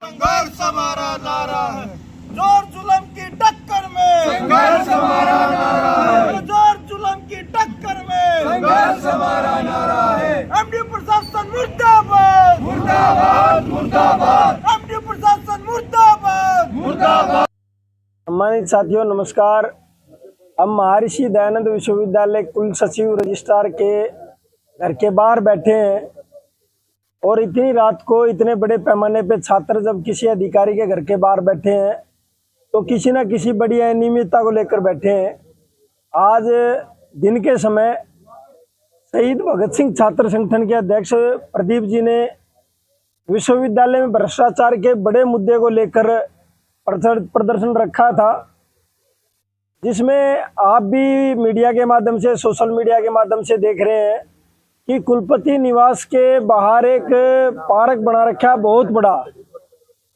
संघर्ष हमारा नारा है, जोर जुल्म की टक्कर में संघर्ष हमारा नारा है, जोर जुल्म की टक्कर में संघर्ष हमारा नारा है। एमडी प्रशासन मुर्दाबाद, मुर्दाबाद मुर्दाबाद एमडी प्रशासन मुर्दाबाद, मुर्दाबाद। सम्मानित साथियों नमस्कार। हम महर्षि दयानंद विश्वविद्यालय कुल सचिव रजिस्ट्रार के घर के बाहर बैठे हैं और इतनी रात को इतने बड़े पैमाने पे छात्र जब किसी अधिकारी के घर के बाहर बैठे हैं तो किसी न किसी बड़ी अनियमितता को लेकर बैठे हैं। आज दिन के समय शहीद भगत सिंह छात्र संगठन के अध्यक्ष प्रदीप जी ने विश्वविद्यालय में भ्रष्टाचार के बड़े मुद्दे को लेकर प्रदर्शन रखा था, जिसमें आप भी मीडिया के माध्यम से, सोशल मीडिया के माध्यम से देख रहे हैं कि कुलपति निवास के बाहर एक पार्क बना रखा है बहुत बड़ा,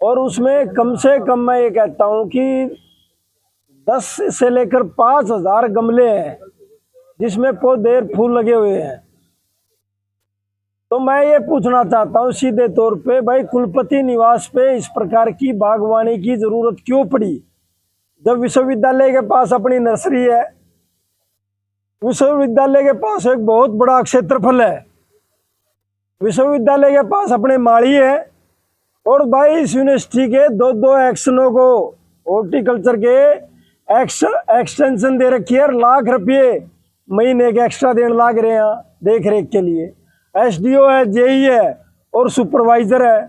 और उसमें कम से कम मैं ये कहता हूँ कि 10 से लेकर 5,000 गमले हैं जिसमें पौधे फूल लगे हुए हैं। तो मैं ये पूछना चाहता हूँ सीधे तौर पे, भाई कुलपति निवास पे इस प्रकार की बागवानी की जरूरत क्यों पड़ी जब विश्वविद्यालय के पास अपनी नर्सरी है, विश्वविद्यालय के पास एक बहुत बड़ा क्षेत्रफल है, विश्वविद्यालय के पास अपने माली है, और भाई इस यूनिवर्सिटी के दो एक्शनों को हॉर्टिकल्चर के एक्सटेंशन दे रखी है, लाख रुपये महीने के एक्स्ट्रा देने लाग रहे हैं देख रेख के लिए। एसडीओ है, जेई है और सुपरवाइजर है।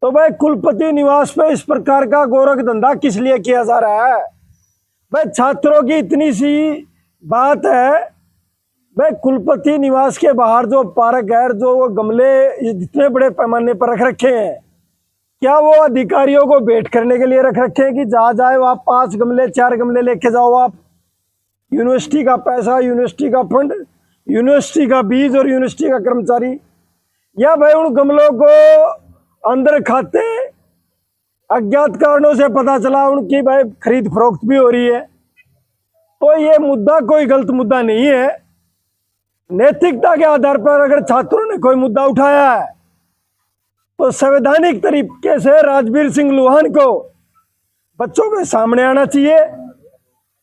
तो भाई कुलपति निवास पे इस प्रकार का गोरख धंधा किस लिए किया जा रहा है? भाई छात्रों की इतनी सी बात है, भाई कुलपति निवास के बाहर जो पार्क है, जो वो गमले इतने बड़े पैमाने पर रख रखे हैं, क्या वो अधिकारियों को भेंट करने के लिए रख रखे हैं कि जहाँ जाए आप 5 गमले 4 गमले लेके जाओ आप? यूनिवर्सिटी का पैसा, यूनिवर्सिटी का फंड, यूनिवर्सिटी का बीज और यूनिवर्सिटी का कर्मचारी, या भाई उन गमलों को अंदर खाते अज्ञात कारणों से पता चला उनकी भाई खरीद फरोख्त भी हो रही है। तो ये मुद्दा कोई गलत मुद्दा नहीं है। नैतिकता के आधार पर अगर छात्रों ने कोई मुद्दा उठाया है तो संवैधानिक तरीके से राजवीर सिंह लोहान को बच्चों के सामने आना चाहिए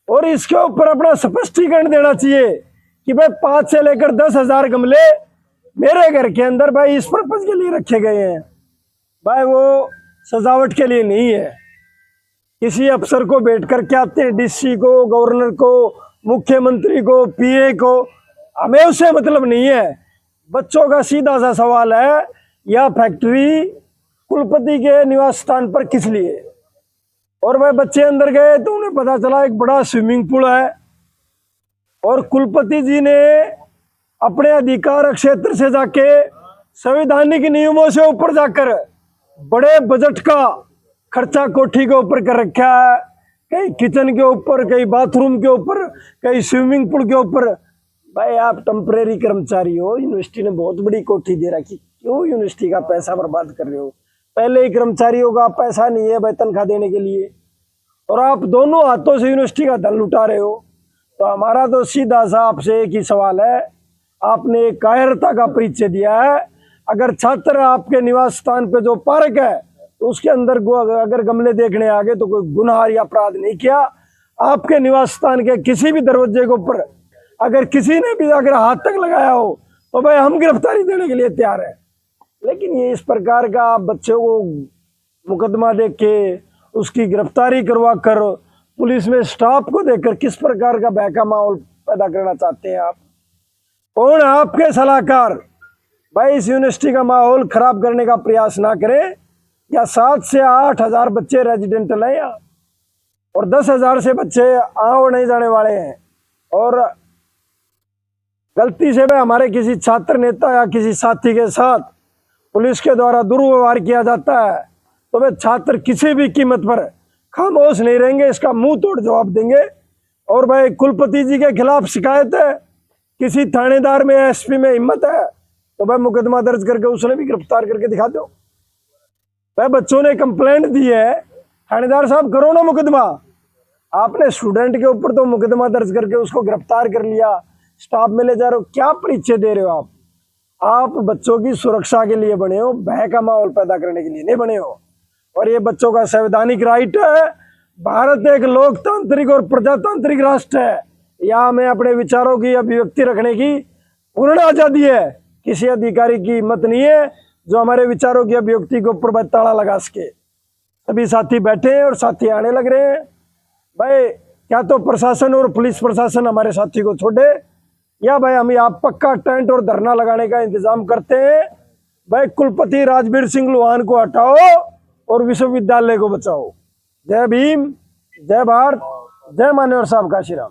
और इसके ऊपर अपना स्पष्टीकरण देना चाहिए कि भाई 5 से लेकर 10,000 गमले मेरे घर के अंदर भाई इस पर्पज के लिए रखे गए हैं, भाई वो सजावट के लिए नहीं है। किसी अफसर को भेंट करके आते हैं, डीसी को, गवर्नर को, मुख्यमंत्री को, पीए को, हमें उससे मतलब नहीं है। बच्चों का सीधा सा सवाल है, यह फैक्ट्री कुलपति के निवास स्थान पर किस लिए? और वह बच्चे अंदर गए तो उन्हें पता चला एक बड़ा स्विमिंग पूल है, और कुलपति जी ने अपने अधिकार क्षेत्र से जाके संवैधानिक नियमों से ऊपर जाकर बड़े बजट का खर्चा कोठी के ऊपर कर रखा है, कहीं किचन के ऊपर, कहीं बाथरूम के ऊपर, कहीं स्विमिंग पूल के ऊपर। भाई आप टेम्परेरी कर्मचारी हो, यूनिवर्सिटी ने बहुत बड़ी कोठी दे रखी, क्यों यूनिवर्सिटी का पैसा बर्बाद कर रहे हो? पहले ही कर्मचारियों का पैसा नहीं है भाई तनख्वाह देने के लिए, और आप दोनों हाथों से यूनिवर्सिटी का धन लुटा रहे हो। तो हमारा तो सीधा सा आपसे एक ही सवाल है, आपने कायरता का परिचय दिया है। अगर छात्र आपके निवास स्थान पे जो पार्क है तो उसके अंदर अगर गमले देखने आ गए तो कोई गुनाह या अपराध नहीं किया। आपके निवास स्थान के किसी भी दरवाजे के ऊपर अगर किसी ने भी अगर हाथ तक लगाया हो तो भाई हम गिरफ्तारी देने के लिए तैयार है। लेकिन ये इस प्रकार का आप बच्चों को मुकदमा देख के उसकी गिरफ्तारी करवा कर पुलिस में स्टाफ को देखकर किस प्रकार का भय का माहौल पैदा करना चाहते हैं आप? कौन है आपके सलाहकार? भाई इस यूनिवर्सिटी का माहौल खराब करने का प्रयास ना करें। या 7 से 8,000 बच्चे रेजिडेंटल हैं यहाँ, और 10,000 से बच्चे आओ नहीं जाने वाले हैं, और गलती से भी हमारे किसी छात्र नेता या किसी साथी के साथ पुलिस के द्वारा दुर्व्यवहार किया जाता है तो वे छात्र किसी भी कीमत पर खामोश नहीं रहेंगे, इसका मुंह तोड़ जवाब देंगे। और भाई कुलपति जी के खिलाफ शिकायत है, किसी थानेदार में, एसपी में हिम्मत है तो भाई मुकदमा दर्ज करके उसने भी गिरफ्तार करके दिखा दो। भाई बच्चों ने कंप्लेंट दी है, थानेदार साहब करो ना मुकदमा। आपने स्टूडेंट के ऊपर तो मुकदमा दर्ज करके उसको गिरफ्तार कर लिया, स्टाफ में ले जा रहे हो, क्या परिचय दे रहे हो आप बच्चों की सुरक्षा के लिए बने हो, भय का माहौल पैदा करने के लिए नहीं बने हो। और ये बच्चों का संवैधानिक राइट है। भारत एक लोकतांत्रिक और प्रजातांत्रिक राष्ट्र है। यहाँ हमें अपने विचारों की अभिव्यक्ति रखने की पूर्ण आजादी है। किसी अधिकारी की हिम्मत नहीं है जो हमारे विचारों की अभिव्यक्ति के ऊपर ताला लगा सके। सभी साथी बैठे हैं और साथी आने लग रहे हैं। भाई क्या तो प्रशासन और पुलिस प्रशासन हमारे साथी को छोड़े, या भाई हम यहाँ पक्का टेंट और धरना लगाने का इंतजाम करते हैं। भाई कुलपति राजवीर सिंह लोहान को हटाओ और विश्वविद्यालय को बचाओ। जय भीम, जय भारत, जय मान्यवर साहब काशीराम।